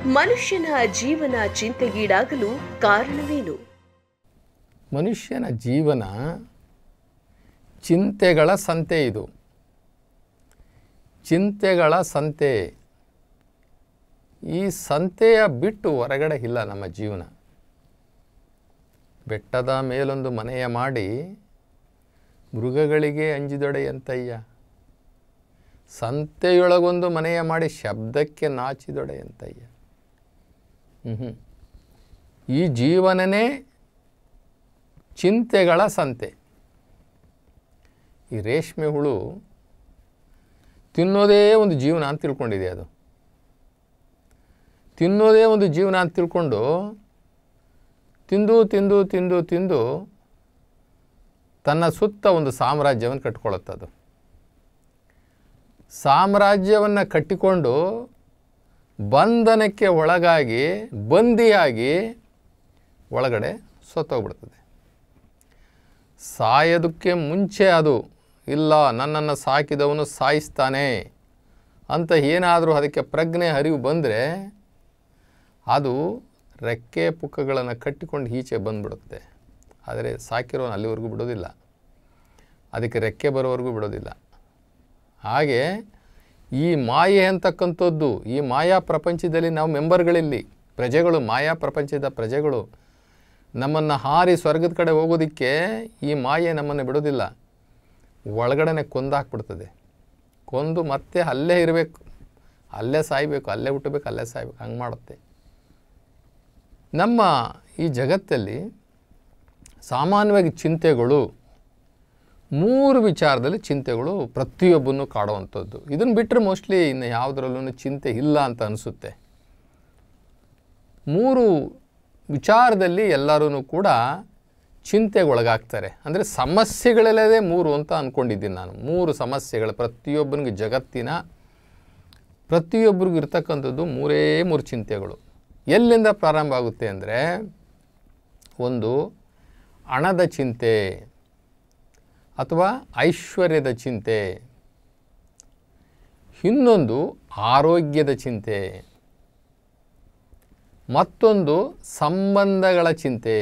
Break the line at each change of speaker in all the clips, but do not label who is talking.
ಮನುಷ್ಯನ ಜೀವನ ಚಿಂತೆಗೀಡಾಗಲು ಕಾರಣವೇನು?
ಮನುಷ್ಯನ ಜೀವನ ಚಿಂತೆಗಳ ಸಂತೆ. ಇದು ಚಿಂತೆಗಳ ಸಂತೆ. ಈ ಸಂತೆಯ ಬಿಟ್ಟು ಹೊರಗಡೆ ಇಲ್ಲ ನಮ್ಮ ಜೀವನ. ಬೆಟ್ಟದ ಮೇಲೊಂದು ಮನೆಯ ಮಾಡಿ ಮೃಗಗಳಿಗೆ ಅಂಜಿದೊಡೆಯಂತಯ್ಯ, ಸಂತೆಯೊಳಗೊಂದು ಮನೆಯ ಮಾಡಿ ಶಬ್ದಕ್ಕೆ ನಾಚಿದೊಡೆಯಂತಯ್ಯ. ಈ ಜೀವನನೇ ಚಿಂತೆಗಳ ಸಂತೆ. ಈ ರೇಷ್ಮೆ ಹುಳು ತಿನ್ನೋದೇ ಒಂದು ಜೀವನ ಅಂತ ತಿಳ್ಕೊಂಡಿದೆ. ಅದು ತಿನ್ನೋದೇ ಒಂದು ಜೀವನ ಅಂತ ತಿಳ್ಕೊಂಡು ತಿಂದು ತಿಂದು ತಿಂದು ತಿಂದು ತನ್ನ ಸುತ್ತ ಒಂದು ಸಾಮ್ರಾಜ್ಯವನ್ನು ಕಟ್ಕೊಳ್ಳುತ್ತದು. ಸಾಮ್ರಾಜ್ಯವನ್ನು ಕಟ್ಟಿಕೊಂಡು ಬಂಧನಕ್ಕೆ ಒಳಗಾಗಿ ಬಂದಿಯಾಗಿ ಒಳಗಡೆ ಸತ್ತೋಗ್ಬಿಡ್ತದೆ. ಸಾಯೋದಕ್ಕೆ ಮುಂಚೆ ಅದು ಇಲ್ಲ, ನನ್ನನ್ನು ಸಾಕಿದವನು ಸಾಯಿಸ್ತಾನೆ ಅಂತ ಏನಾದರೂ ಅದಕ್ಕೆ ಪ್ರಜ್ಞೆ ಅರಿವು ಬಂದರೆ ಅದು ರೆಕ್ಕೆ ಪುಕ್ಕಗಳನ್ನು ಕಟ್ಟಿಕೊಂಡು ಈಚೆ ಬಂದುಬಿಡುತ್ತೆ. ಆದರೆ ಸಾಕಿರೋನು ಅಲ್ಲಿವರೆಗೂ ಬಿಡೋದಿಲ್ಲ, ಅದಕ್ಕೆ ರೆಕ್ಕೆ ಬರೋವರೆಗೂ ಬಿಡೋದಿಲ್ಲ. ಹಾಗೆ ಈ ಮಾಯೆ ಅಂತಕ್ಕಂಥದ್ದು, ಈ ಮಾಯಾ ಪ್ರಪಂಚದಲ್ಲಿ ನಾವು ಮೆಂಬರ್ಗಳಿಲ್ಲಿ ಪ್ರಜೆಗಳು, ಮಾಯಾ ಪ್ರಪಂಚದ ಪ್ರಜೆಗಳು. ನಮ್ಮನ್ನು ಹಾರಿ ಸ್ವರ್ಗದ ಕಡೆ ಹೋಗೋದಕ್ಕೆ ಈ ಮಾಯೆ ನಮ್ಮನ್ನು ಬಿಡೋದಿಲ್ಲ. ಒಳಗಡೆ ಕೊಂದಾಕ್ಬಿಡ್ತದೆ. ಕೊಂದು ಮತ್ತೆ ಅಲ್ಲೇ ಇರಬೇಕು, ಅಲ್ಲೇ ಸಾಯಬೇಕು, ಅಲ್ಲೇ ಹುಟ್ಟಬೇಕು, ಅಲ್ಲೇ ಸಾಯ್ಬೇಕು, ಹಂಗೆ ಮಾಡುತ್ತೆ. ನಮ್ಮ ಈ ಜಗತ್ತಲ್ಲಿ ಸಾಮಾನ್ಯವಾಗಿ ಚಿಂತೆಗಳು 3 ವಿಚಾರದಲ್ಲಿ ಚಿಂತೆಗಳು ಪ್ರತಿಯೊಬ್ಬನೂ ಕಾಡುವಂಥದ್ದು. ಇದನ್ನು ಬಿಟ್ಟರೆ ಮೋಸ್ಟ್ಲಿ ಇನ್ನು ಯಾವುದರಲ್ಲೂ ಚಿಂತೆ ಇಲ್ಲ ಅಂತ ಅನಿಸುತ್ತೆ. 3 ವಿಚಾರದಲ್ಲಿ ಎಲ್ಲರೂ ಕೂಡ ಚಿಂತೆಗೊಳಗಾಗ್ತಾರೆ. ಅಂದರೆ ಸಮಸ್ಯೆಗಳಲ್ಲದೇ 3 ಅಂತ ಅಂದ್ಕೊಂಡಿದ್ದೀನಿ ನಾನು. 3 ಸಮಸ್ಯೆಗಳು ಪ್ರತಿಯೊಬ್ಬನಿಗೆ, ಜಗತ್ತಿನ ಪ್ರತಿಯೊಬ್ಬರಿಗೂ ಇರ್ತಕ್ಕಂಥದ್ದು 3 ಚಿಂತೆಗಳು. ಎಲ್ಲಿಂದ ಪ್ರಾರಂಭ ಆಗುತ್ತೆ ಅಂದರೆ, ಒಂದು ಹಣದ ಚಿಂತೆ ಅಥವಾ ಐಶ್ವರ್ಯದ ಚಿಂತೆ, ಇನ್ನೊಂದು ಆರೋಗ್ಯದ ಚಿಂತೆ, ಮತ್ತೊಂದು ಸಂಬಂಧಗಳ ಚಿಂತೆ.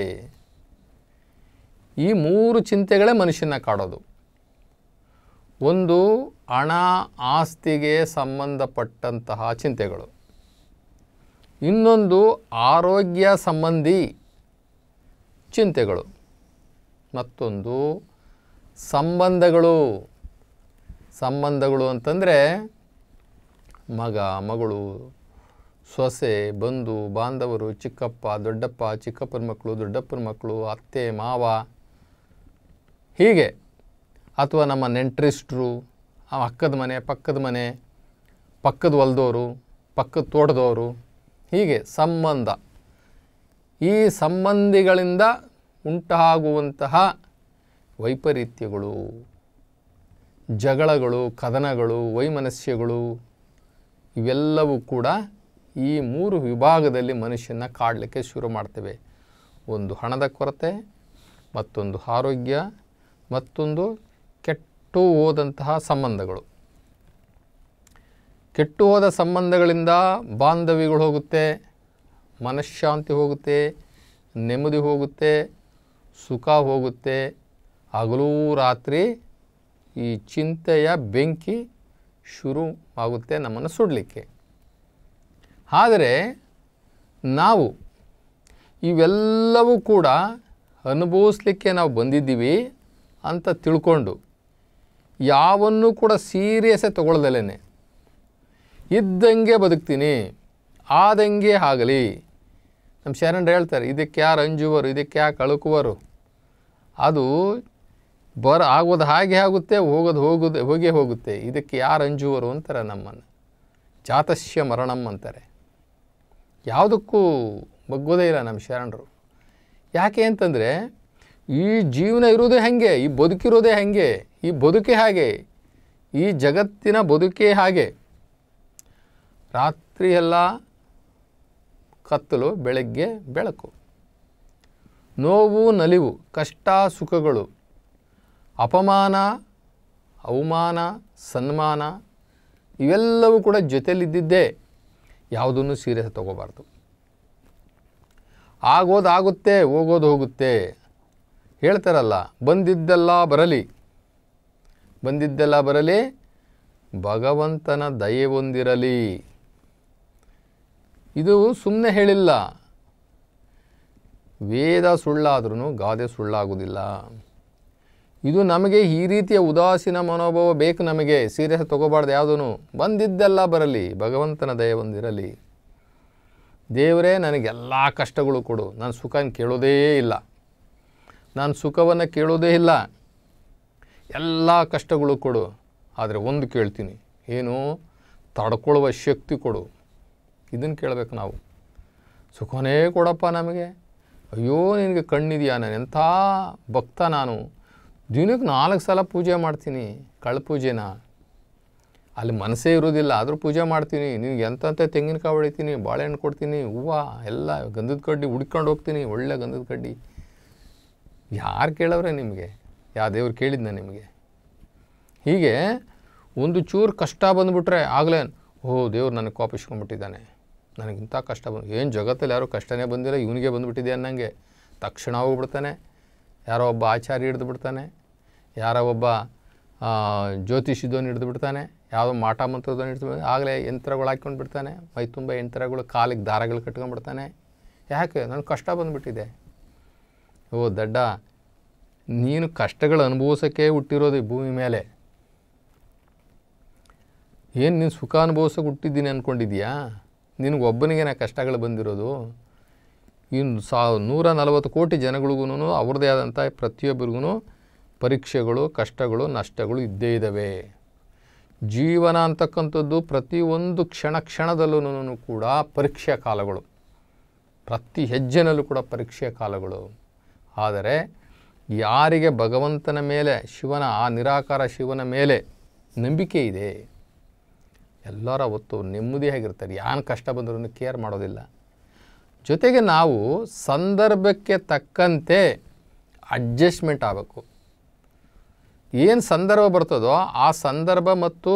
ಈ 3 ಚಿಂತೆಗಳೇ ಮನುಷ್ಯನ ಕಾಡೋದು. ಒಂದು ಹಣ ಆಸ್ತಿಗೆ ಸಂಬಂಧಪಟ್ಟಂತಹ ಚಿಂತೆಗಳು, ಇನ್ನೊಂದು ಆರೋಗ್ಯ ಸಂಬಂಧಿ ಚಿಂತೆಗಳು, ಮತ್ತೊಂದು ಸಂಬಂಧಗಳು ಅಂತಂದರೆ ಮಗ, ಮಗಳು, ಸೊಸೆ, ಬಂಧು ಬಾಂಧವರು, ಚಿಕ್ಕಪ್ಪ, ದೊಡ್ಡಪ್ಪ, ಚಿಕ್ಕಪ್ಪನ ಮಕ್ಕಳು, ದೊಡ್ಡಪ್ಪನ ಮಕ್ಕಳು, ಅತ್ತೆ, ಮಾವ, ಹೀಗೆ. ಅಥವಾ ನಮ್ಮ ನೆಂಟರಿಸ್ಟ್ರು, ಅಕ್ಕದ ಮನೆ, ಪಕ್ಕದ ಮನೆ, ಪಕ್ಕದ ಹೊಲದವರು, ಪಕ್ಕದ ತೋಟದವರು, ಹೀಗೆ ಸಂಬಂಧ. ಈ ಸಂಬಂಧಿಗಳಿಂದ ಉಂಟಾಗುವಂತಹ ವೈಪರೀತ್ಯಗಳು, ಜಗಳಗಳು, ಕದನಗಳು, ವೈಮನಸ್ಯಗಳು, ಇವೆಲ್ಲವೂ ಕೂಡ ಈ 3 ವಿಭಾಗದಲ್ಲಿ ಮನುಷ್ಯನ ಕಾಡಲಿಕ್ಕೆ ಶುರು ಮಾಡ್ತವೆ. ಒಂದು ಹಣದ ಕೊರತೆ, ಮತ್ತೊಂದು ಆರೋಗ್ಯ, ಮತ್ತೊಂದು ಕೆಟ್ಟು ಹೋದಂತಹ ಸಂಬಂಧಗಳು. ಕೆಟ್ಟು ಹೋದ ಸಂಬಂಧಗಳಿಂದ ಬಾಂಧವ್ಯಗಳು ಹೋಗುತ್ತೆ, ಮನಃಶಾಂತಿ ಹೋಗುತ್ತೆ, ನೆಮ್ಮದಿ ಹೋಗುತ್ತೆ, ಸುಖ ಹೋಗುತ್ತೆ. ಹಗಲೂ ರಾತ್ರಿ ಈ ಚಿಂತೆಯ ಬೆಂಕಿ ಶುರು ಆಗುತ್ತೆ ನಮ್ಮನ್ನು ಸುಡಲಿಕ್ಕೆ. ಆದರೆ ನಾವು ಇವೆಲ್ಲವೂ ಕೂಡ ಅನುಭವಿಸ್ಲಿಕ್ಕೆ ನಾವು ಬಂದಿದ್ದೀವಿ ಅಂತ ತಿಳ್ಕೊಂಡು ಯಾವನ್ನೂ ಕೂಡ ಸೀರಿಯಸ್ಸೇ ತಗೊಳ್ದಲೇ ಇದ್ದಂಗೆ ಬದುಕ್ತೀನಿ, ಆದಂಗೆ ಆಗಲಿ. ನಮ್ಮ ಶರಣರು ಹೇಳ್ತಾರೆ, ಇದಕ್ಕೆ ಯಾರು ಅಂಜುವರು, ಇದಕ್ಕೆ ಯಾಕೆ ಅಳುಕುವರು, ಅದು ಆಗೋದು ಹಾಗೆ ಆಗುತ್ತೆ, ಹೋಗೇ ಹೋಗುತ್ತೆ, ಇದಕ್ಕೆ ಯಾರು ಅಂಜುವರು ಅಂತಾರೆ ನಮ್ಮನ್ನು. ಜಾತಸ್ಯ ಮರಣಂ ಅಂತಾರೆ. ಯಾವುದಕ್ಕೂ ಬಗ್ಗೋದೇ ಇಲ್ಲ ನಮ್ಮ ಶರಣರು. ಯಾಕೆ ಅಂತಂದರೆ ಈ ಜೀವನ ಇರೋದೇ ಹಾಗೆ, ಈ ಬದುಕಿರೋದೇ ಹಾಗೆ, ಈ ಬದುಕೇ ಹಾಗೆ, ಈ ಜಗತ್ತಿನ ಬದುಕೇ ಹಾಗೆ. ರಾತ್ರಿಯೆಲ್ಲ ಕತ್ತಲು, ಬೆಳಗ್ಗೆ ಬೆಳಕು, ನೋವು ನಲಿವು, ಕಷ್ಟ ಸುಖಗಳು, ಅಪಮಾನ ಅವಮಾನ ಸನ್ಮಾನ, ಇವೆಲ್ಲವೂ ಕೂಡ ಜೊತೆಯಲ್ಲಿದ್ದಿದ್ದೇ. ಯಾವುದನ್ನು ಸೀರಿಯಸ್ ತಗೋಬಾರ್ದು. ಆಗೋದಾಗುತ್ತೆ, ಹೋಗೋದು ಹೋಗುತ್ತೆ. ಹೇಳ್ತಾರಲ್ಲ, ಬಂದಿದ್ದೆಲ್ಲ ಬರಲಿ, ಬಂದಿದ್ದೆಲ್ಲ ಬರಲಿ, ಭಗವಂತನ ದಯೆ ಹೊಂದಿರಲಿ. ಇದು ಸುಮ್ಮನೆ ಹೇಳಿಲ್ಲ. ವೇದ ಸುಳ್ಳಾದ್ರೂ ಗಾದೆ ಸುಳ್ಳಾಗೋದಿಲ್ಲ. ಇದು ನಮಗೆ ಈ ರೀತಿಯ ಉದಾಸೀನ ಮನೋಭಾವ ಬೇಕು. ನಮಗೆ ಸೀರಿಯಸ್ ತಗೋಬಾರ್ದು. ಯಾವುದೂ ಬಂದಿದ್ದೆಲ್ಲ ಬರಲಿ, ಭಗವಂತನ ದಯೆ ಹೊಂದಿರಲಿ. ದೇವರೇ ನನಗೆಲ್ಲ ಕಷ್ಟಗಳು ಕೊಡು, ನಾನು ಸುಖನ ಕೇಳೋದೇ ಇಲ್ಲ, ನಾನು ಸುಖವನ್ನು ಕೇಳೋದೇ ಇಲ್ಲ, ಎಲ್ಲ ಕಷ್ಟಗಳು ಕೊಡು. ಆದರೆ ಒಂದು ಕೇಳ್ತೀನಿ, ಏನು? ತಡ್ಕೊಳ್ಳುವ ಶಕ್ತಿ ಕೊಡು. ಇದನ್ನು ಕೇಳಬೇಕು ನಾವು. ಸುಖನೇ ಕೊಡಪ್ಪ ನಮಗೆ. ಅಯ್ಯೋ ನಿನಗೆ ಕಣ್ಣಿದೆಯಾ? ನಾನು ಎಂಥ ಭಕ್ತ, ನಾನು ದಿನಕ್ಕೆ 4 ಸಲ ಪೂಜೆ ಮಾಡ್ತೀನಿ, ಕಳ್ಳ ಪೂಜೆನ. ಅಲ್ಲಿ ಮನಸ್ಸೇ ಇರೋದಿಲ್ಲ, ಆದರೂ ಪೂಜೆ ಮಾಡ್ತೀನಿ. ನಿನಗೆ ಎಂತಂತೆ ತೆಂಗಿನಕಾಯಿ ಹೊಡಿತೀನಿ, ಬಾಳೆಹಣ್ಣು ಕೊಡ್ತೀನಿ, ಹೂವು ಎಲ್ಲ ಗಂಧದ ಕಡ್ಡಿ ಹುಡ್ಕೊಂಡು ಹೋಗ್ತೀನಿ, ಒಳ್ಳೆ ಗಂಧದ ಕಡ್ಡಿ. ಯಾರು ಕೇಳವ್ರೆ ನಿಮಗೆ? ಯಾವ ದೇವ್ರು ಕೇಳಿದ್ನ ನಿಮಗೆ? ಹೀಗೆ ಒಂದು ಚೂರು ಕಷ್ಟ ಬಂದುಬಿಟ್ರೆ ಆಗಲೇ, ಓ ದೇವ್ರು ನನಗೆ ಕೋಪಿಸ್ಕೊಂಡ್ಬಿಟ್ಟಿದ್ದಾನೆ, ನನಗಿಂಥ ಕಷ್ಟ ಏನು ಜಗತ್ತಲ್ಲಿ ಯಾರೂ ಕಷ್ಟನೇ ಬಂದಿಲ್ಲ, ಇವನಿಗೆ ಬಂದುಬಿಟ್ಟಿದೆ ಅನ್ನಂಗೆ ತಕ್ಷಣ ಹೋಗ್ಬಿಡ್ತಾನೆ. ಯಾರೋ ಒಬ್ಬ ಆಚಾರ್ಯ ಹಿಡಿದು ಬಿಡ್ತಾನೆ, ಯಾರೋ ಒಬ್ಬ ಜ್ಯೋತಿಷಿದವನು ಹಿಡಿದು ಬಿಡ್ತಾನೆ, ಯಾವುದೋ ಮಾಟ ಮಂತ್ರದವನು ಹಿಡಿದು ಬಿಡ್ತಾನೆ. ಆಗಲೇ ಯಂತ್ರಗಳು ಹಾಕ್ಕೊಂಡು ಬಿಡ್ತಾನೆ, ಮೈ ತುಂಬ ಯಂತ್ರಗಳು, ಕಾಲಿಗೆ ದಾರಗಳು ಕಟ್ಕೊಂಡ್ಬಿಡ್ತಾನೆ. ಯಾಕೆ? ನನಗೆ ಕಷ್ಟ ಬಂದುಬಿಟ್ಟಿದೆ. ಓ ದಡ್ಡ, ನೀನು ಕಷ್ಟಗಳು ಅನುಭವಿಸೋಕ್ಕೆ ಹುಟ್ಟಿರೋದು ಈ ಭೂಮಿ ಮೇಲೆ. ಏನು ನೀನು ಸುಖ ಅನುಭವಿಸೋಕೆ ಹುಟ್ಟಿದ್ದೀನಿ ಅಂದ್ಕೊಂಡಿದ್ಯಾ? ನಿನಗೆ ಒಬ್ಬನಿಗೆ ನಾ ಕಷ್ಟಗಳು ಬಂದಿರೋದು? ಇನ್ನು 140 ಕೋಟಿ ಜನಗಳಿಗೂ ಅವ್ರದ್ದೇ ಆದಂಥ ಪ್ರತಿಯೊಬ್ಬರಿಗೂ ಪರೀಕ್ಷೆಗಳು, ಕಷ್ಟಗಳು, ನಷ್ಟಗಳು ಇದ್ದೇ ಇದ್ದಾವೆ. ಜೀವನ ಅಂತಕ್ಕಂಥದ್ದು ಪ್ರತಿಯೊಂದು ಕ್ಷಣದಲ್ಲೂ ಕೂಡ ಪರೀಕ್ಷೆಯ ಕಾಲಗಳು, ಪ್ರತಿ ಹೆಜ್ಜೆನಲ್ಲೂ ಕೂಡ ಪರೀಕ್ಷೆಯ ಕಾಲಗಳು. ಆದರೆ ಯಾರಿಗೆ ಭಗವಂತನ ಮೇಲೆ, ಶಿವನ, ಆ ನಿರಾಕಾರ ಶಿವನ ಮೇಲೆ ನಂಬಿಕೆ ಇದೆ, ಎಲ್ಲರ ಹೊತ್ತು ನೆಮ್ಮದಿಯಾಗಿರ್ತಾರೆ. ಏನು ಕಷ್ಟ ಬಂದರೂ ಕೇರ್ ಮಾಡೋದಿಲ್ಲ. ಜೊತೆಗೆ ನಾವು ಸಂದರ್ಭಕ್ಕೆ ತಕ್ಕಂತೆ ಅಡ್ಜಸ್ಟ್ಮೆಂಟ್ ಆಗಬೇಕು. ಏನು ಸಂದರ್ಭ ಬರ್ತದೋ ಆ ಸಂದರ್ಭ ಮತ್ತು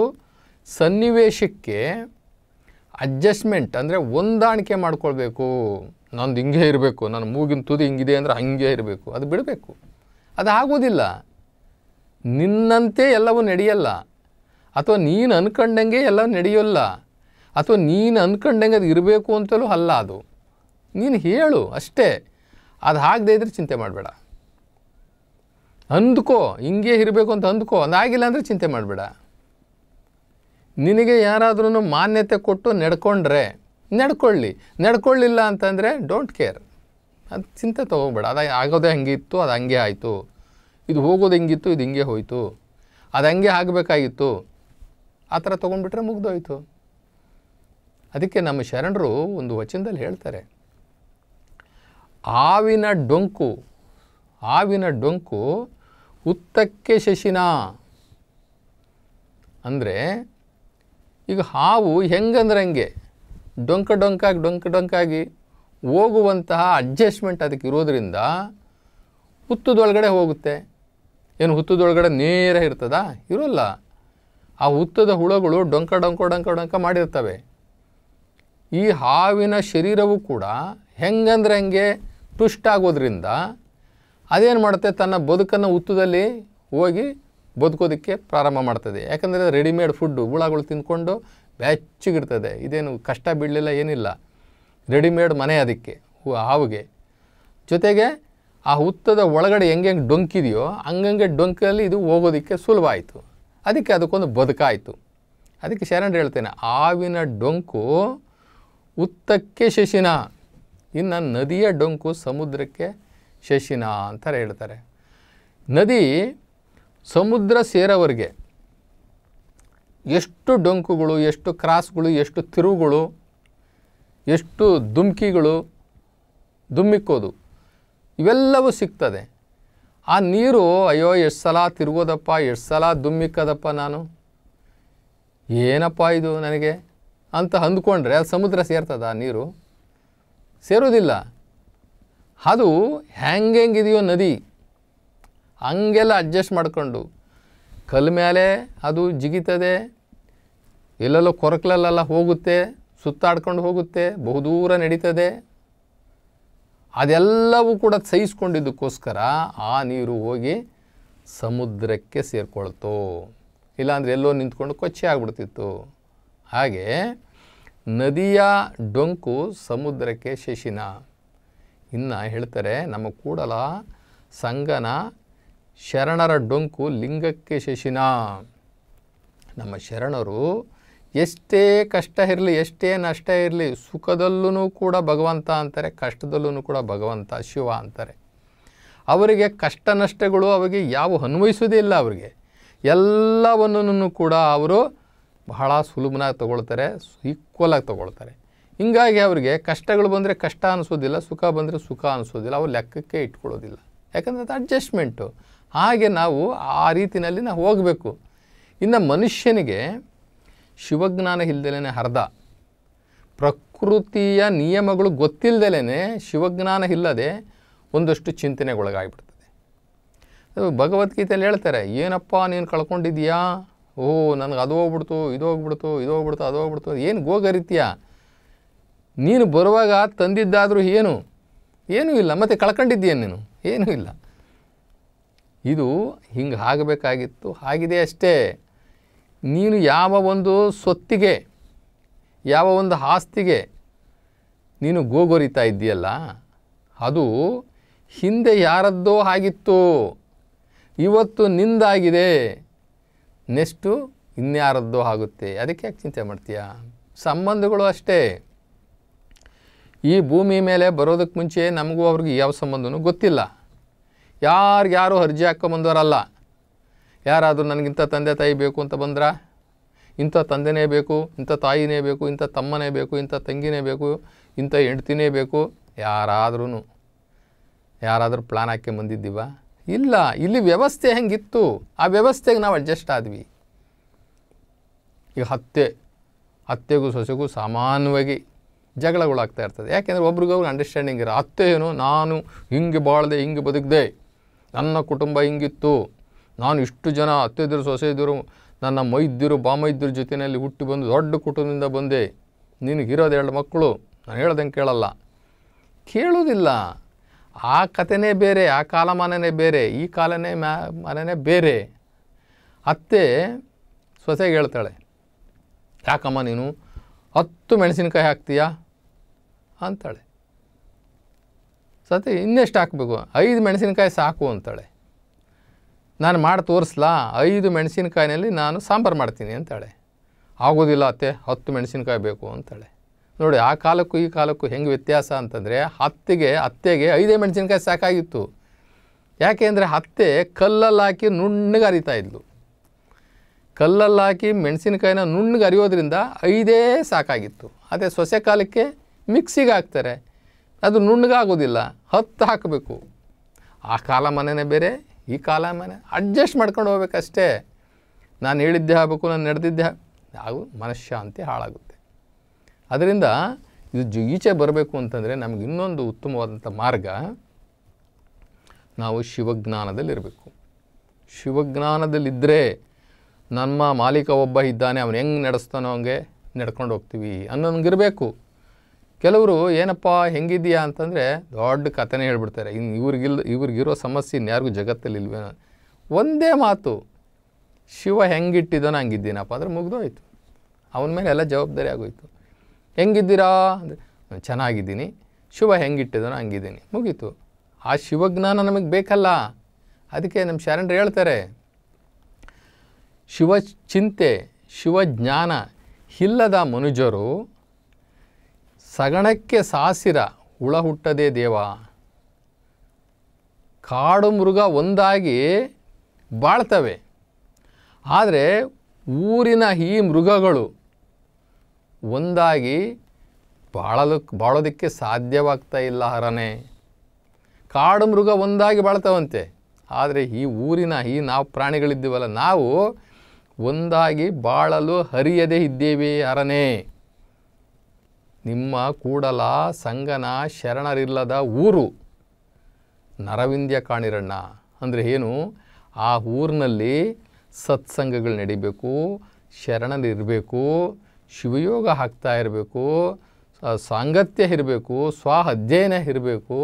ಸನ್ನಿವೇಶಕ್ಕೆ ಅಡ್ಜಸ್ಟ್ಮೆಂಟ್ ಅಂದರೆ ಹೊಂದಾಣಿಕೆ ಮಾಡ್ಕೊಳ್ಬೇಕು. ನಂದು ಹಿಂಗೆ ಇರಬೇಕು, ನನ್ನ ಮೂಗಿನ ತುದಿ ಹಿಂಗಿದೆ ಅಂದರೆ ಹಂಗೆ ಇರಬೇಕು, ಅದು ಬಿಡಬೇಕು. ಅದು ಆಗೋದಿಲ್ಲ. ನಿನ್ನಂತೆ ಎಲ್ಲವೂ ನಡೆಯಲ್ಲ, ಅಥವಾ ನೀನು ಅಂದ್ಕೊಂಡಂಗೆ ಎಲ್ಲ ನಡೆಯೋಲ್ಲ, ಅಥವಾ ನೀನು ಅಂದ್ಕೊಂಡಂಗೆ ಅದು ಇರಬೇಕು ಅಂತಲೂ ಅಲ್ಲ. ಅದು ನೀನು ಹೇಳು ಅಷ್ಟೇ. ಅದು ಆಗದೆ ಇದ್ರೆ ಚಿಂತೆ ಮಾಡಬೇಡ. ಅಂದ್ಕೋ, ಹಿಂಗೆ ಇರಬೇಕು ಅಂತ ಅಂದ್ಕೋ. ಅದಾಗಿಲ್ಲ ಅಂದರೆ ಚಿಂತೆ ಮಾಡಬೇಡ. ನಿನಗೆ ಯಾರಾದ್ರೂ ಮಾನ್ಯತೆ ಕೊಟ್ಟು ನಡ್ಕೊಂಡ್ರೆ ನಡ್ಕೊಳ್ಳಿಲ್ಲ ಅಂತಂದರೆ ಡೋಂಟ್ ಕೇರ್. ಅದು ಚಿಂತೆ ತೊಗೋಬೇಡ. ಅದು ಆಗೋದೇ ಹಂಗೆ ಇತ್ತು, ಅದು ಹಂಗೆ ಆಯಿತು. ಇದು ಹೋಗೋದು ಹಿಂಗಿತ್ತು, ಇದು ಹಿಂಗೆ ಹೋಯಿತು. ಅದು ಹಂಗೆ ಆಗಬೇಕಾಗಿತ್ತು, ಆ ಥರ ತೊಗೊಂಡ್ಬಿಟ್ರೆ ಮುಗ್ದೋಯ್ತು. ಅದಕ್ಕೆ ನಮ್ಮ ಶರಣರು ಒಂದು ವಚನದಲ್ಲಿ ಹೇಳ್ತಾರೆ, ಆವಿನ ಡೊಂಕು ಹುತ್ತಕ್ಕೆ ಶಶಿನ. ಅಂದರೆ ಈಗ ಹಾವು ಹೆಂಗಂದ್ರೆ ಹಂಗೆ ಡೊಂಕಾಗಿ ಹೋಗುವಂತಹ ಅಡ್ಜಸ್ಟ್ಮೆಂಟ್ ಅದಕ್ಕೆ ಇರೋದ್ರಿಂದ ಹುತ್ತದೊಳಗಡೆ ಹೋಗುತ್ತೆ. ಏನು ಹುತ್ತದೊಳಗಡೆ ನೇರ ಇರ್ತದಾ? ಇರೋಲ್ಲ. ಆ ಹುತ್ತದ ಹುಳಗಳು ಡೊಂಕ ಮಾಡಿರ್ತವೆ. ಈ ಹಾವಿನ ಶರೀರವೂ ಕೂಡ ಹೆಂಗಂದ್ರೆ ಹಂಗೆ ಟ್ವಿಸ್ಟ್ ಆಗೋದ್ರಿಂದ ಅದೇನು ಮಾಡುತ್ತೆ, ತನ್ನ ಬದುಕನ್ನು ಹುತ್ತದಲ್ಲಿ ಹೋಗಿ ಬದುಕೋದಕ್ಕೆ ಪ್ರಾರಂಭ ಮಾಡ್ತದೆ. ಯಾಕಂದರೆ ರೆಡಿಮೇಡ್ ಫುಡ್ಡು ಹುಳಗಳು ತಿಂದ್ಕೊಂಡು ಬೆಚ್ಚಗಿರ್ತದೆ. ಇದೇನು ಕಷ್ಟ ಬೀಳಲಿಲ್ಲ, ಏನಿಲ್ಲ. ರೆಡಿಮೇಡ್ ಮನೆ ಅದಕ್ಕೆ, ಹಾವಿಗೆ. ಜೊತೆಗೆ ಆ ಹುತ್ತದ ಒಳಗಡೆ ಹೆಂಗೆ ಡೊಂಕಿದೆಯೋ ಹಂಗಂಗೆ ಡೊಂಕಲ್ಲಿ ಇದು ಹೋಗೋದಕ್ಕೆ ಸುಲಭ ಆಯಿತು. ಅದಕ್ಕೆ ಅದಕ್ಕೊಂದು ಬದುಕಾಯಿತು. ಅದಕ್ಕೆ ಶರಣರು ಹೇಳ್ತೇನೆ, ಹಾವಿನ ಡೊಂಕು ಹುತ್ತಕ್ಕೆ ಶಶಿನ, ಇನ್ನು ನದಿಯ ಡೊಂಕು ಸಮುದ್ರಕ್ಕೆ ಶಶಿನ ಅಂತಾರೆ ಹೇಳ್ತಾರೆ. ನದಿ ಸಮುದ್ರ ಸೇರೋವರೆಗೆ ಎಷ್ಟು ಡೊಂಕುಗಳು, ಎಷ್ಟು ಕ್ರಾಸ್ಗಳು, ಎಷ್ಟು ತಿರುವುಗಳು, ಎಷ್ಟು ದುಮ್ಮಿಕ್ಕೋದು ಇವೆಲ್ಲವೂ ಸಿಗ್ತದೆ. ಆ ನೀರು ಅಯ್ಯೋ ಎಷ್ಟು ಸಲ ತಿರುಗೋದಪ್ಪ, ಎಷ್ಟು ಸಲ ದುಮ್ಮಿಕ್ಕದಪ್ಪ ನಾನು, ಏನಪ್ಪ ಇದು ನನಗೆ ಅಂತ ಅಂದ್ಕೊಂಡ್ರೆ ಅದು ಸಮುದ್ರ ಸೇರ್ತದ? ನೀರು ಸೇರೋದಿಲ್ಲ. ಅದು ಹೆಂಗಿದೆಯೋ ನದಿ ಹಂಗೆಲ್ಲ ಅಡ್ಜಸ್ಟ್ ಮಾಡಿಕೊಂಡು ಕಲ್ ಮೇಲೆ ಅದು ಜಿಗಿತದೆ, ಎಲ್ಲೆಲ್ಲೋ ಕೊರಕಲೆಲ್ಲ ಹೋಗುತ್ತೆ, ಸುತ್ತಾಡ್ಕೊಂಡು ಹೋಗುತ್ತೆ, ಬಹುದೂರ ನಡೀತದೆ. ಅದೆಲ್ಲವೂ ಕೂಡ ಸಹಿಸ್ಕೊಂಡಿದ್ದಕ್ಕೋಸ್ಕರ ಆ ನೀರು ಹೋಗಿ ಸಮುದ್ರಕ್ಕೆ ಸೇರಿಕೊಳ್ತು. ಇಲ್ಲಾಂದರೆ ಎಲ್ಲೋ ನಿಂತ್ಕೊಂಡು ಕೊಚ್ಚೆ ಆಗ್ಬಿಡ್ತಿತ್ತು. ಹಾಗೆ ನದಿಯ ಡೊಂಕು ಸಮುದ್ರಕ್ಕೆ ಶಶಿನ. ಇನ್ನು ಹೇಳ್ತಾರೆ, ನಮ್ಮ ಕೂಡಲ ಸಂಗನ ಶರಣರ ಡೊಂಕು ಲಿಂಗಕ್ಕೆ ಶಶಿನ. ನಮ್ಮ ಶರಣರು ಎಷ್ಟೇ ಕಷ್ಟ ಇರಲಿ, ಎಷ್ಟೇ ನಷ್ಟ ಇರಲಿ, ಸುಖದಲ್ಲೂ ಕೂಡ ಭಗವಂತ ಅಂತಾರೆ, ಕಷ್ಟದಲ್ಲೂ ಕೂಡ ಭಗವಂತ ಶಿವ ಅಂತಾರೆ. ಅವರಿಗೆ ಕಷ್ಟ ನಷ್ಟಗಳು ಅವರಿಗೆ ಯಾವ ಅನ್ವಯಿಸೋದೇ ಇಲ್ಲ. ಅವರಿಗೆ ಎಲ್ಲವನ್ನೂ ಕೂಡ ಅವರು ಬಹಳ ಸುಲಭನಾಗಿ ತಗೊಳ್ತಾರೆ, ಈಕ್ವಲಾಗಿ ತಗೊಳ್ತಾರೆ. ಹೀಗಾಗಿ ಅವರಿಗೆ ಕಷ್ಟಗಳು ಬಂದರೆ ಕಷ್ಟ ಅನಿಸೋದಿಲ್ಲ, ಸುಖ ಬಂದರೆ ಸುಖ ಅನಿಸೋದಿಲ್ಲ, ಅವ್ರು ಲೆಕ್ಕಕ್ಕೆ ಇಟ್ಕೊಳ್ಳೋದಿಲ್ಲ. ಯಾಕಂದರೆ ಅದು ಅಡ್ಜಸ್ಟ್ಮೆಂಟು. ಹಾಗೆ ನಾವು ಆ ರೀತಿಯಲ್ಲಿ ನಾವು ಹೋಗಬೇಕು. ಇನ್ನು ಮನುಷ್ಯನಿಗೆ ಶಿವಜ್ಞಾನ ಇಲ್ದಲೇ ಅರ್ಧ. ಪ್ರಕೃತಿಯ ನಿಯಮಗಳು ಗೊತ್ತಿಲ್ಲದಲೇ ಶಿವಜ್ಞಾನ ಇಲ್ಲದೆ ಒಂದಷ್ಟು ಚಿಂತನೆಗೊಳಗಾಗಿಬಿಡ್ತದೆ. ಭಗವದ್ಗೀತೆಯಲ್ಲಿ ಹೇಳ್ತಾರೆ, ಏನಪ್ಪ ನೀನು ಕಳ್ಕೊಂಡಿದ್ದೀಯಾ, ನನಗೆ ಅದು ಹೋಗ್ಬಿಡ್ತು, ಇದು ಹೋಗ್ಬಿಡ್ತು, ಇದು ಹೋಗ್ಬಿಡ್ತು, ಅದು ಹೋಗ್ಬಿಡ್ತು, ಏನು ಗೋಗರಿತೀಯ? ನೀನು ಬರುವಾಗ ತಂದಿದ್ದಾದರೂ ಏನೂ ಇಲ್ಲ, ಮತ್ತು ಕಳ್ಕೊಂಡಿದ್ದೀಯ ನೀನು, ಏನೂ ಇಲ್ಲ. ಇದು ಹಿಂಗೆ ಆಗಬೇಕಾಗಿತ್ತು, ಆಗಿದೆ ಅಷ್ಟೇ. ನೀನು ಯಾವ ಒಂದು ಸೊತ್ತಿಗೆ, ಯಾವ ಒಂದು ಆಸ್ತಿಗೆ ನೀನು ಗೋಗೊರಿತಾ ಇದ್ದೀಯಲ್ಲ, ಅದು ಹಿಂದೆ ಯಾರದ್ದೋ ಆಗಿತ್ತು, ಇವತ್ತು ನಿಂದಾಗಿದೆ, ನೆಕ್ಸ್ಟು ಇನ್ಯಾರದ್ದೋ ಆಗುತ್ತೆ. ಅದಕ್ಕೆ ಯಾಕೆ ಚಿಂತೆ ಮಾಡ್ತೀಯ? ಸಂಬಂಧಗಳು ಅಷ್ಟೇ. ಈ ಭೂಮಿ ಮೇಲೆ ಬರೋದಕ್ಕೆ ಮುಂಚೆ ನಮಗೂ ಅವ್ರಿಗೆ ಯಾವ ಸಂಬಂಧನೂ ಗೊತ್ತಿಲ್ಲ. ಯಾರು ಅರ್ಜಿ ಹಾಕ್ಕೊಂಬಂದವರಲ್ಲ. ಯಾರಾದರೂ ನನಗಿಂಥ ತಂದೆ ತಾಯಿ ಬೇಕು ಅಂತ ಬಂದ್ರ, ಇಂಥ ತಂದೆನೇ ಬೇಕು, ಇಂಥ ತಾಯಿನೇ ಬೇಕು, ಇಂಥ ತಮ್ಮನೇ ಬೇಕು, ಇಂಥ ತಂಗಿನೇ ಬೇಕು, ಇಂಥ ಹೆಂಡ್ತಿನೇ ಬೇಕು, ಯಾರಾದರೂ ಪ್ಲ್ಯಾನ್ ಹಾಕಿ ಬಂದಿದ್ದೀವ? ಇಲ್ಲ. ಇಲ್ಲಿ ವ್ಯವಸ್ಥೆ ಹೆಂಗಿತ್ತು, ಆ ವ್ಯವಸ್ಥೆಗೆ ನಾವು ಅಡ್ಜಸ್ಟ್ ಆದ್ವಿ. ಈಗ ಅತ್ತೆಗೂ ಸೊಸೆಗೂ ಸಾಮಾನ್ಯವಾಗಿ ಜಗಳಗಳಾಗ್ತಾ ಇರ್ತದೆ. ಯಾಕೆಂದರೆ ಒಬ್ರಿಗೊಬ್ರು ಅಂಡರ್ಸ್ಟ್ಯಾಂಡಿಂಗ್ ಇರೋ. ಅತ್ತೆ ಏನು, ನಾನು ಹಿಂಗೆ ಬಾಳ್ದೆ, ಹಿಂಗೆ ಬದುಕಿದೆ, ನನ್ನ ಕುಟುಂಬ ಹಿಂಗಿತ್ತು, ನಾನು ಇಷ್ಟು ಜನ ಅತ್ತೆದಿರು ಸೊಸೆದಿರು ನನ್ನ ಮೈದ್ದಿರು ಬಾಮೈದ್ದಿರ ಜೊತೆಯಲ್ಲಿ ಹುಟ್ಟಿ ಬಂದು ದೊಡ್ಡ ಕುಟುಂಬದಿಂದ ಬಂದೆ, ನಿನಗಿರೋದು 2 ಮಕ್ಕಳು, ನಾನು ಹೇಳ್ದಂಗೆ ಕೇಳೋದಿಲ್ಲ. ಆ ಕಥೆನೇ ಬೇರೆ, ಆ ಕಾಲಮಾನನೇ ಬೇರೆ, ಈ ಮಾನನೇ ಬೇರೆ. ಅತ್ತೆ ಸೊಸೆಗೆ ಹೇಳ್ತಾಳೆ, ಯಾಕಮ್ಮ ನೀನು 10 ಮೆಣಸಿನ್ಕಾಯಿ ಹಾಕ್ತೀಯಾ ಅಂತಾಳೆ. ಸತಿ ಇನ್ನೆಷ್ಟು ಹಾಕಬೇಕು? 5 ಮೆಣಸಿನ್ಕಾಯಿ ಸಾಕು ಅಂತಾಳೆ. ನಾನು ಮಾಡಿ ತೋರಿಸ್ಲಾ? 5 ಮೆಣಸಿನ್ಕಾಯಿನಲ್ಲಿ ನಾನು ಸಾಂಬಾರು ಮಾಡ್ತೀನಿ ಅಂತಾಳೆ. ಆಗೋದಿಲ್ಲ ಅತ್ತೆ, 10 ಮೆಣಸಿನ್ಕಾಯಿ ಬೇಕು ಅಂತಾಳೆ. ನೋಡಿ, ಆ ಕಾಲಕ್ಕೂ ಈ ಕಾಲಕ್ಕೂ ಹೆಂಗೆ ವ್ಯತ್ಯಾಸ ಅಂತಂದರೆ, ಅತ್ತೆಗೆ 5 ಮೆಣಸಿನ್ಕಾಯಿ ಸಾಕಾಗಿತ್ತು. ಯಾಕೆ ಅಂದರೆ ಅತ್ತೆ ಕಲ್ಲಲ್ಲಿ ಹಾಕಿ ನುಣ್ಣಗೆ ಅರಿತಾಯಿದ್ಲು. ಕಲ್ಲಲ್ಲಿ ಹಾಕಿ ಮೆಣಸಿನ್ಕಾಯಿನ ನುಣ್ಣಗೆ ಅರಿಯೋದ್ರಿಂದ 5 ಸಾಕಾಗಿತ್ತು. ಅದೇ ಸೊಸೆ ಕಾಲಕ್ಕೆ ಮಿಕ್ಸಿಗೆ ಹಾಕ್ತಾರೆ, ಅದು ನುಣ್ಣಗಾಗೋದಿಲ್ಲ, 10 ಹಾಕಬೇಕು. ಆ ಕಾಲಮಾನನೇ ಬೇರೆ, ಈ ಕಾಲಮಾನ ಅಡ್ಜಸ್ಟ್ ಮಾಡ್ಕೊಂಡು ಹೋಗ್ಬೇಕಷ್ಟೇ. ನಾನು ಹೇಳಿದ್ದೆ ಆಗಬೇಕು, ನಾನು ನಡೆದಿದ್ದೆ ಹಾಗೂ ಮನಃಶಾಂತಿ ಹಾಳಾಗುತ್ತೆ. ಅದರಿಂದ ಇದು ಈಚೆ ಬರಬೇಕು ಅಂತಂದರೆ ನಮಗೆ ಇನ್ನೊಂದು ಉತ್ತಮವಾದಂಥ ಮಾರ್ಗ, ನಾವು ಶಿವಜ್ಞಾನದಲ್ಲಿರಬೇಕು. ಶಿವಜ್ಞಾನದಲ್ಲಿದ್ದರೆ ನಮ್ಮ ಮಾಲೀಕ ಒಬ್ಬ ಇದ್ದಾನೆ, ಅವನು ಹೆಂಗೆ ನಡೆಸ್ತಾನೋ ಹಂಗೆ ನಡ್ಕೊಂಡು ಹೋಗ್ತೀವಿ ಅನ್ನೋಂಗಿರಬೇಕು. ಕೆಲವರು ಏನಪ್ಪ ಹೆಂಗಿದೆಯಾ ಅಂತಂದರೆ ದೊಡ್ಡ ಕಥೆನೇ ಹೇಳ್ಬಿಡ್ತಾರೆ. ಇವ್ರಿಗಿರೋ ಸಮಸ್ಯೆ ಇನ್ಯಾರಿಗೂ ಜಗತ್ತಲ್ಲಿ ಇಲ್ವೇ? ಒಂದೇ ಮಾತು, ಶಿವ ಹೆಂಗಿಟ್ಟಿದ್ದಾನೋ ಹಂಗಿದ್ದೀನಪ್ಪ ಅಂದರೆ ಮುಗ್ದೋಯ್ತು. ಅವನ ಮೇಲೆ ಎಲ್ಲ ಜವಾಬ್ದಾರಿ ಆಗೋಯ್ತು. ಹೆಂಗಿದ್ದೀರಾ ಅಂದರೆ ಚೆನ್ನಾಗಿದ್ದೀನಿ, ಶಿವ ಹೆಂಗಿಟ್ಟಿದ್ದಾನೋ ಹಂಗಿದ್ದೀನಿ, ಮುಗೀತು. ಆ ಶಿವಜ್ಞಾನ ನಮಗೆ ಬೇಕಲ್ಲ. ಅದಕ್ಕೆ ನಮ್ಮ ಶರಣರು ಹೇಳ್ತಾರೆ, ಶಿವಚಿಂತೆ ಶಿವಜ್ಞಾನ ಇಲ್ಲದ ಮನುಜರು ಸಗಣಕ್ಕೆ ಸಾಸಿರ ಹುಳ ಹುಟ್ಟದೇ ದೇವ. ಕಾಡು ಮೃಗ ಒಂದಾಗಿ ಬಾಳ್ತವೆ, ಆದರೆ ಊರಿನ ಈ ಮೃಗಗಳು ಒಂದಾಗಿ ಬಾಳೋದಕ್ಕೆ ಸಾಧ್ಯವಾಗ್ತಾ ಇಲ್ಲ ಹರನೇ. ಕಾಡು ಮೃಗ ಒಂದಾಗಿ ಬಾಳ್ತಾವಂತೆ, ಆದರೆ ಈ ಊರಿನ ನಾವು ಪ್ರಾಣಿಗಳಿದ್ದೀವಲ್ಲ, ನಾವು ಒಂದಾಗಿ ಬಾಳಲು ಹರಿಯದೇ ಇದ್ದೇವೆ ಹರನೇ. ನಿಮ್ಮ ಕೂಡಲ ಸಂಗನ ಶರಣರಿಲ್ಲದ ಊರು ನರವಿಂದ್ಯ ಕಾಣಿರಣ್ಣ. ಅಂದರೆ ಏನು? ಆ ಊರಿನಲ್ಲಿ ಸತ್ಸಂಗಗಳು ನಡಿಬೇಕು, ಶರಣರಿರಬೇಕು, ಶಿವಯೋಗ ಹಾಕ್ತಾ ಇರಬೇಕು, ಸಾಂಗತ್ಯ ಇರಬೇಕು, ಸ್ವ ಅಧ್ಯಯನ ಇರಬೇಕು.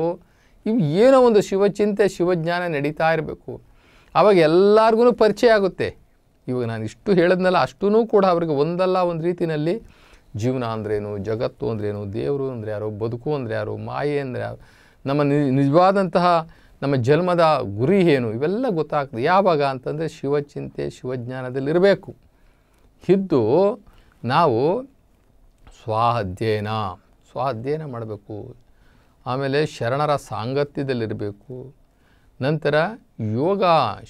ಇವು ಏನೋ ಒಂದು ಶಿವಚಿಂತೆ ಶಿವಜ್ಞಾನ ನಡೀತಾ ಇರಬೇಕು. ಆವಾಗ ಎಲ್ಲರಿಗೂ ಪರಿಚಯ ಆಗುತ್ತೆ. ಇವಾಗ ನಾನು ಇಷ್ಟು ಹೇಳಿದ್ನಲ್ಲ, ಅಷ್ಟೂ ಕೂಡ ಅವ್ರಿಗೆ ಒಂದಲ್ಲ ಒಂದು ರೀತಿಯಲ್ಲಿ ಜೀವನ ಅಂದ್ರೇನು, ಜಗತ್ತು ಅಂದ್ರೇನು, ದೇವರು ಅಂದರೆ ಯಾರು, ಬದುಕು ಅಂದರೆ ಯಾರು, ಮಾಯೆ ಅಂದರೆ ಯಾರು, ನಮ್ಮ ನಿಜವಾದಂತಹ ನಮ್ಮ ಜನ್ಮದ ಗುರಿ ಏನು, ಇವೆಲ್ಲ ಗೊತ್ತಾಗ್ತದೆ. ಯಾವಾಗ ಅಂತಂದರೆ ಶಿವಚಿಂತೆ ಶಿವಜ್ಞಾನದಲ್ಲಿರಬೇಕು. ಇದ್ದು ನಾವು ಸ್ವ ಅಧ್ಯಯನ ಮಾಡಬೇಕು. ಆಮೇಲೆ ಶರಣರ ಸಾಂಗತ್ಯದಲ್ಲಿರಬೇಕು. ನಂತರ ಯೋಗ,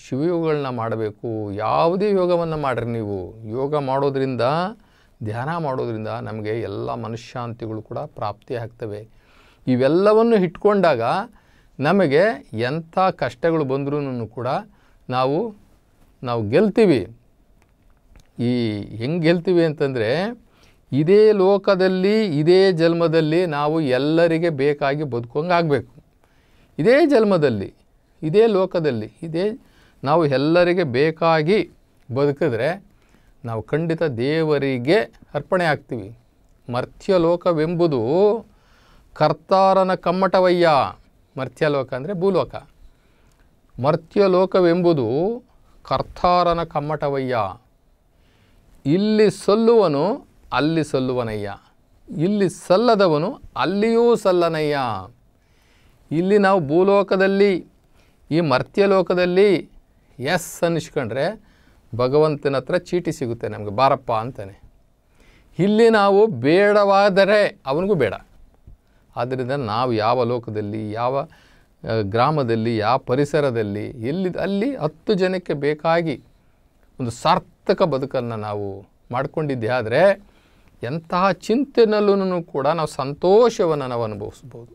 ಶಿವಯೋಗಗಳನ್ನ ಮಾಡಬೇಕು. ಯಾವುದೇ ಯೋಗವನ್ನು ಮಾಡಿರಿ ನೀವು, ಯೋಗ ಮಾಡೋದ್ರಿಂದ, ಧ್ಯಾನ ಮಾಡೋದ್ರಿಂದ ನಮಗೆ ಎಲ್ಲ ಮನಃಶಾಂತಿಗಳು ಕೂಡ ಪ್ರಾಪ್ತಿ ಆಗ್ತವೆ. ಇವೆಲ್ಲವನ್ನು ಇಟ್ಕೊಂಡಾಗ ನಮಗೆ ಎಂಥ ಕಷ್ಟಗಳು ಬಂದ್ರೂ ಕೂಡ ನಾವು ಗೆಲ್ತೀವಿ. ಹೆಂಗೆ ಗೆಲ್ತೀವಿ ಅಂತಂದರೆ, ಇದೇ ಲೋಕದಲ್ಲಿ ಇದೇ ಜನ್ಮದಲ್ಲಿ ನಾವು ಎಲ್ಲರಿಗೆ ಬೇಕಾಗಿ ಬದುಕೋಂಗಾಗಬೇಕು. ಇದೇ ಜನ್ಮದಲ್ಲಿ ಇದೇ ಲೋಕದಲ್ಲಿ ನಾವು ಎಲ್ಲರಿಗೆ ಬೇಕಾಗಿ ಬದುಕಿದ್ರೆ ನಾವು ಖಂಡಿತ ದೇವರಿಗೆ ಅರ್ಪಣೆ ಆಗ್ತೀವಿ. ಮರ್ತ್ಯಲೋಕವೆಂಬುದು ಕರ್ತಾರನ ಕಮ್ಮಟವಯ್ಯ. ಮರ್ತ್ಯಲೋಕ ಅಂದರೆ ಭೂಲೋಕ. ಮರ್ತ್ಯಲೋಕವೆಂಬುದು ಕರ್ತಾರನ ಕಮ್ಮಟವಯ್ಯ. ಇಲ್ಲಿ ಸಲ್ಲುವನು ಅಲ್ಲಿ ಸಲ್ಲುವನಯ್ಯ, ಇಲ್ಲಿ ಸಲ್ಲದವನು ಅಲ್ಲಿಯೂ ಸಲ್ಲನಯ್ಯ. ಇಲ್ಲಿ ನಾವು ಭೂಲೋಕದಲ್ಲಿ, ಈ ಮರ್ತ್ಯಲೋಕದಲ್ಲಿ ಎಸ್ ಅನ್ನಿಸ್ಕೊಂಡ್ರೆ ಭಗವಂತನ ಹತ್ರ ಚೀಟಿ ಸಿಗುತ್ತೆ ನಮಗೆ, ಬಾರಪ್ಪ ಅಂತಾನೆ. ಇಲ್ಲಿ ನಾವು ಬೇಡವಾದರೆ ಅವನಿಗೂ ಬೇಡ. ಆದ್ದರಿಂದ ನಾವು ಯಾವ ಲೋಕದಲ್ಲಿ, ಯಾವ ಗ್ರಾಮದಲ್ಲಿ, ಯಾವ ಪರಿಸರದಲ್ಲಿ, ಅಲ್ಲಿ 10 ಜನಕ್ಕೆ ಬೇಕಾಗಿ ಒಂದು ಸಾರ್ಥಕ ಬದುಕನ್ನು ನಾವು ಮಾಡಿಕೊಂಡಿದ್ದೆ ಆದರೆ ಎಂತಹ ಚಿಂತೆನಲ್ಲೂ ಕೂಡ ನಾವು ಸಂತೋಷವನ್ನು ನಾವು ಅನುಭವಿಸ್ಬೋದು.